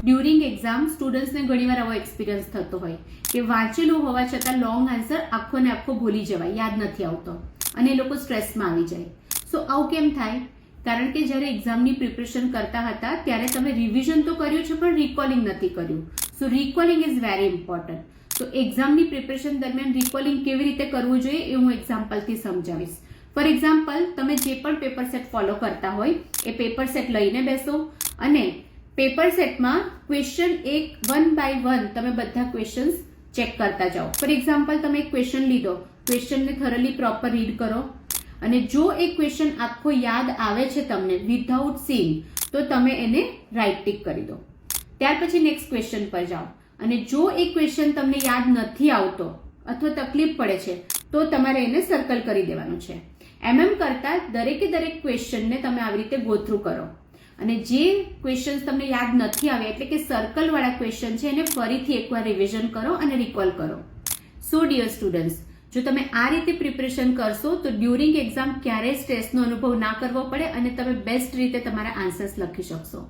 During exam સ્ટુડન્ટ્સને ઘણીવાર આવો experience થતો હોય કે વાંચેલું હોવા છતાં લોંગ આન્સર આખો ને આખો ભૂલી જવાય, યાદ નથી આવતો અને એ લોકો સ્ટ્રેસમાં આવી જાય. સો આવું કેમ થાય? કારણ કે જ્યારે એક્ઝામની પ્રિપરેશન કરતા હતા ત્યારે તમે રિવિઝન તો કર્યું છે પણ રિકોલિંગ નથી કર્યું. સો રિકોલિંગ ઇઝ વેરી ઇમ્પોર્ટન્ટ. તો એક્ઝામની પ્રિપરેશન દરમિયાન રિકોલિંગ કેવી રીતે કરવું જોઈએ એ હું એક્ઝામ્પલથી સમજાવીશ. ફોર એક્ઝામ્પલ, તમે જે પણ પેપર સેટ ફોલો કરતા હોય એ પેપર સેટ લઈને બેસો અને પેપર સેટમાં ક્વેશ્ચન વન બાય વન તમે બધા ક્વેશ્ચન્સ ચેક કરતા જાઓ. ફોર એક્ઝામ્પલ, તમે એક ક્વેશ્ચન લીધો, ક્વેશ્ચનને થોરલી પ્રોપર રીડ કરો અને જો એ ક્વેશ્ચન આખો યાદ આવે છે તમને વિધાઉટ સીઈંગ તો તમે એને રાઈટ ટિક કરી દો. ત્યાર પછી નેક્સ્ટ ક્વેશ્ચન પર જાઓ અને જો એ ક્વેશ્ચન તમને યાદ નથી આવતો અથવા તકલીફ પડે છે તો તમારે એને સર્કલ કરી દેવાનું છે. કરતા દરેકે દરેક ક્વેશ્ચનને તમે આવી રીતે ગો થ્રુ કરો અને જે ક્વેશ્ચન્સ તમને યાદ નથી આવ્યા એટલે કે સર્કલ વાળા ક્વેશ્ચન છે એને ફરીથી એકવાર રિવિઝન કરો અને રિકોલ કરો. સો ડિયર સ્ટુડન્ટ્સ, જો તમે આ રીતે પ્રિપરેશન કરશો તો ડ્યુરિંગ એક્ઝામ ક્યારેય સ્ટ્રેસનો અનુભવ ના કરવો પડે અને તમે બેસ્ટ રીતે તમારા આન્સર્સ લખી શકશો.